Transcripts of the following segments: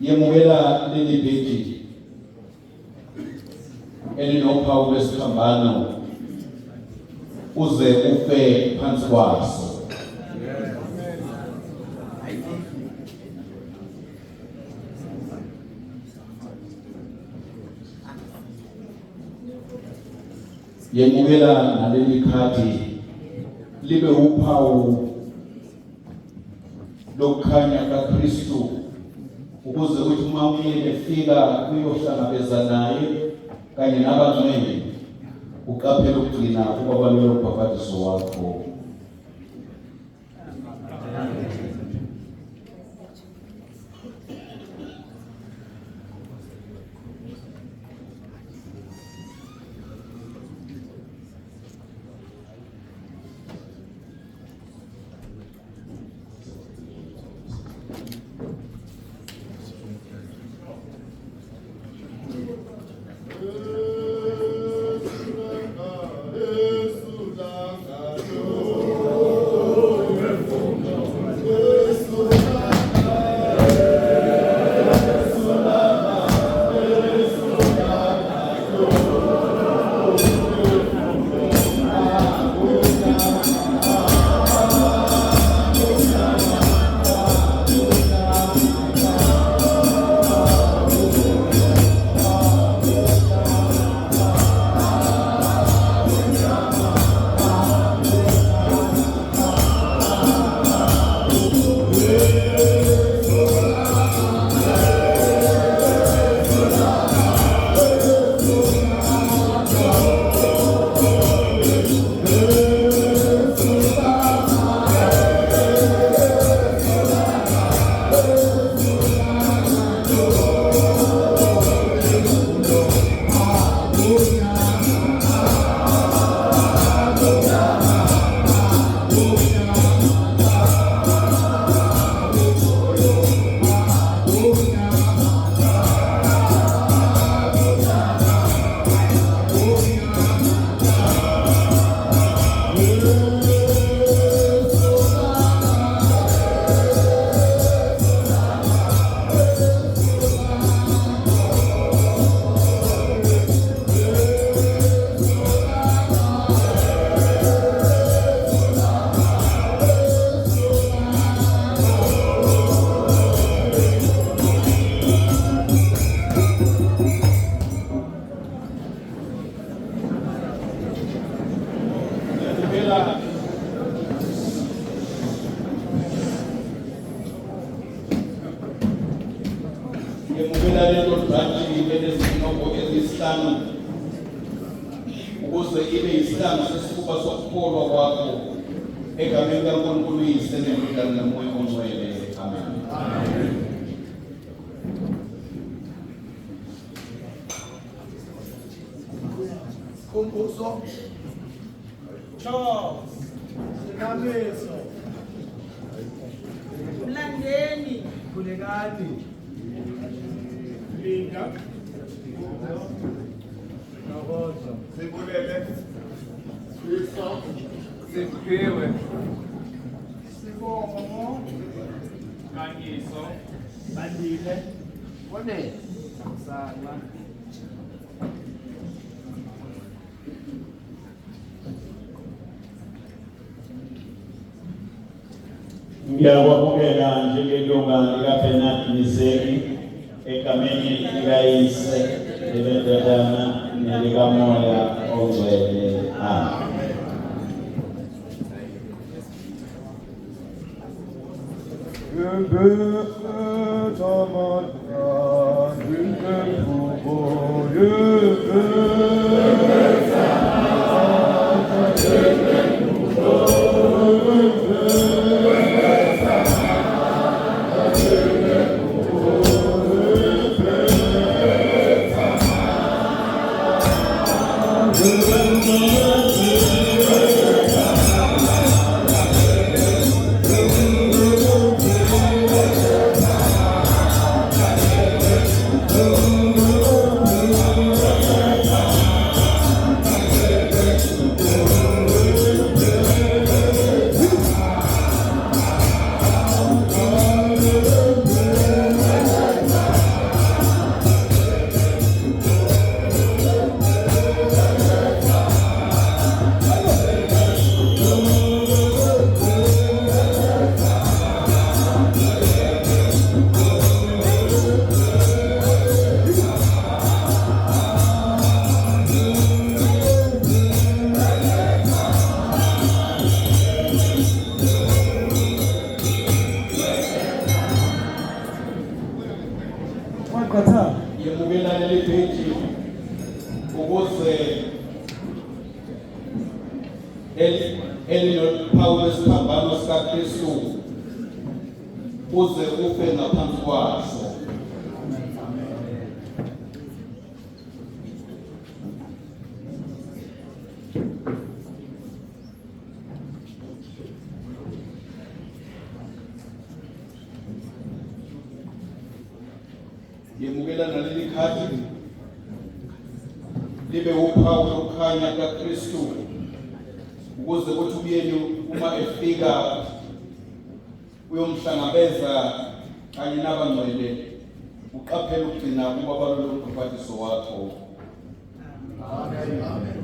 Yemukela leli bheji elinophawu lwesiphambano uze ufe phansi kwaso. Yemukela naleli khadi libe uphawu lokukhanya kaKristu ukuze uthi uma umyeni efika uyohlangabeza naye kanye nabangcwele uqaphele ukugcina ukubaluleka kwabhapatiso wakho. Yemukela lelo bhaji elinezinongo eziyisihlanu ukuze ibe yisihlanu sesifuba sokukholwa kwakho egameni kaNkulunkulu uyise neNdodana noMoya oNgcwele. Amen. Kumbuso Charles Sinameso Mlandeni Kulekani Linda Nabozo Sibulele Siso Siphiwe Sibongo Kanyiso Bandile Kone Sala Ngiyakwamukela njengelunga likaBernard Miseki egameni likayise lelendodana nelikamoya ongcwele. Amen. Yemukelane libheji ukuze elinophawu lwesiphambano sikaKristu uze ufe ngaphansi kwaso. Yemukelana leli khadi libe uphawu lokukhanya kaKristu ukuze kuthi umyeni uma efika uyomhlangabeza kanye nabangcwele uqaphele ukugcina kuba balolo kubhaphathiso wakho. Amen. Amen.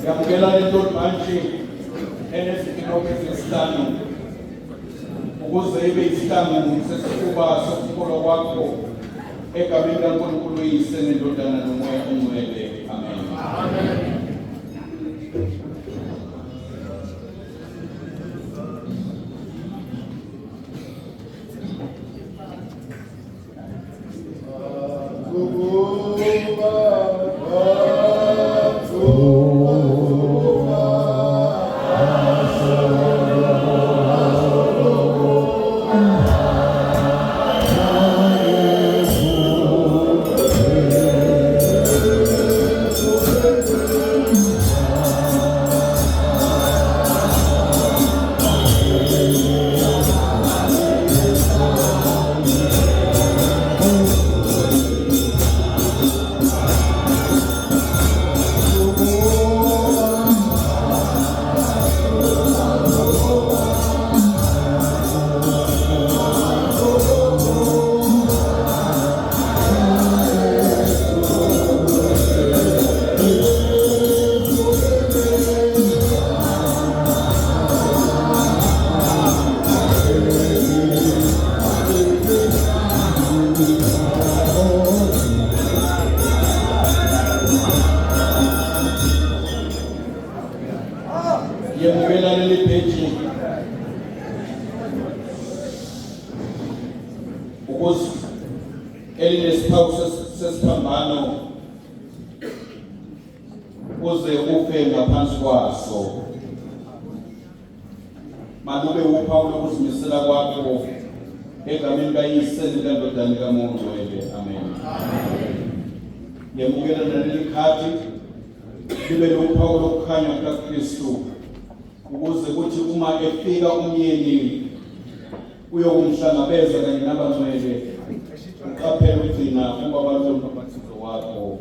Yamukelane intombi manje enezinhloko eziyisihlanu ukuze ibe yisihlangu sesifuba sokukholwa kwakho egameni likaNkulunkulu uyise neNdodana noMoya oNgcwele. Amen. Amen. Amen. phuzi elinesiphawu sesiphambano uze ufe ngaphansi kwaso. Manube uphawu lokuzimisela kwakho egameni kaYise likaNdodana kaMongcwele. Amen. Yamukela naleli khadi libe luphawu lokukhanya kukaKristu ukuze kuthi uma efika umyeni uyokumhlangabeza kanye nabangcwele uqaphele ukugcina kuba abantu nomabhaptizo wakho.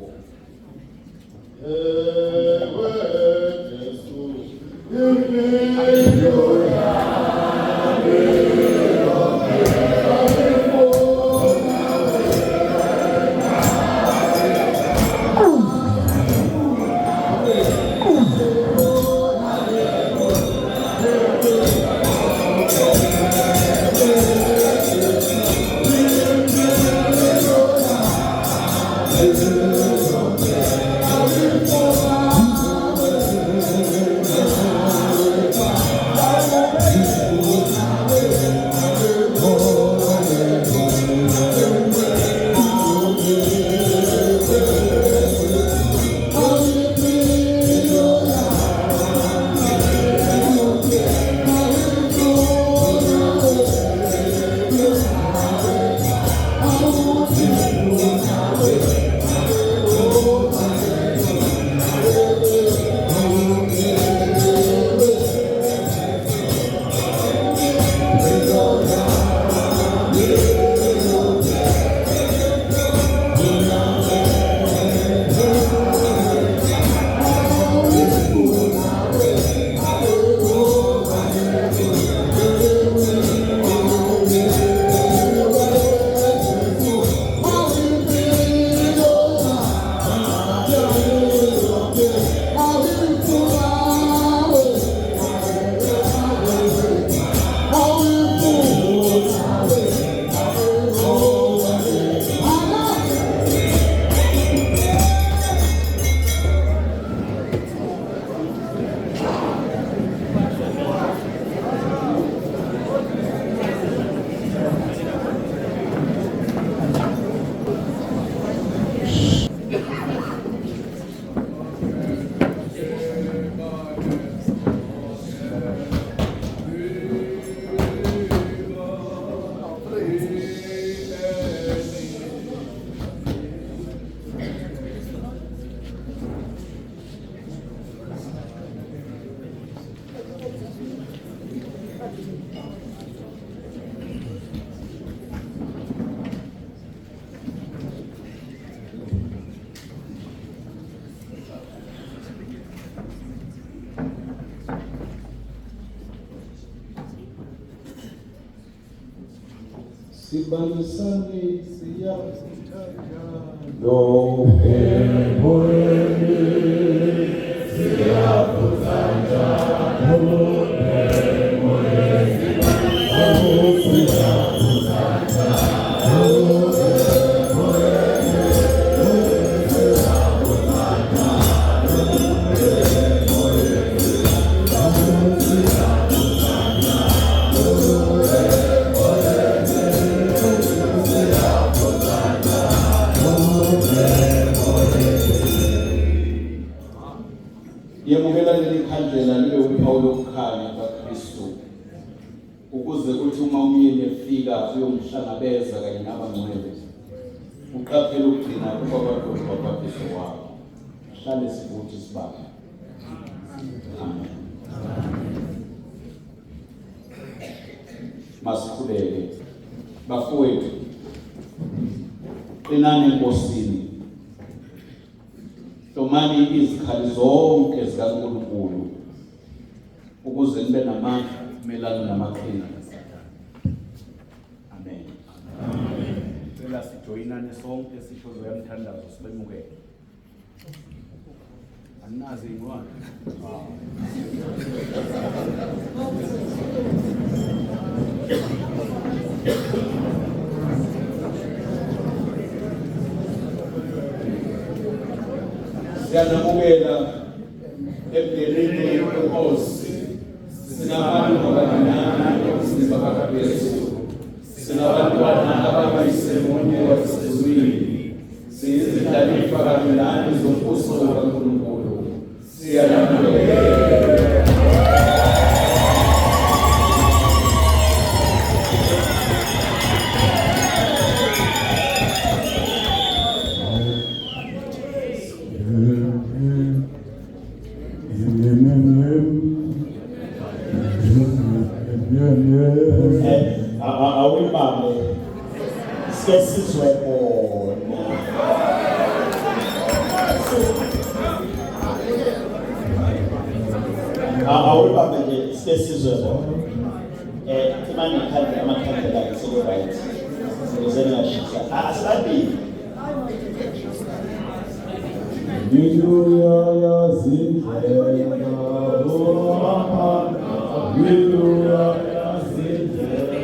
Sibalisane siyakuthatha lo pemphweni siyakuthatha lo pemphweni siyakuthatha lo yemukela leli khandlela libe uphawu lokukhanya kaKristu ukuze kuthi uma umyeni efika uyomhlangabeza kanye nabangcwele uqaphele ukugcina kwabantu nomabhaptizo wakho. Hlale sivuthi sibaba. Amen. Masikhuleke bafowethu, qinani enkosini, hlomani izikhali zonke zikaNkulunkulu ukuze nibe namandla kumelana namaqhinga kaSathane. Amen. Cela sijoyinane sonke sisho lo yamthandazo sibemukele. Aninazi ingwani. Siyanamukela emndenini wenkosi, sinabantu abaninana ekusini bakaKristu, sinabantwana abayisi Mungu wasizuri, sizitalifa kamilani zombuso wa Nkulunkulu. Siyalamuke. Awubambe sike sizwe bona awubambe nje sike sizwe bona imani khanda amakhanda la so right sizena shisa asibabili Hallelujah zindlela Hallelujah zindlela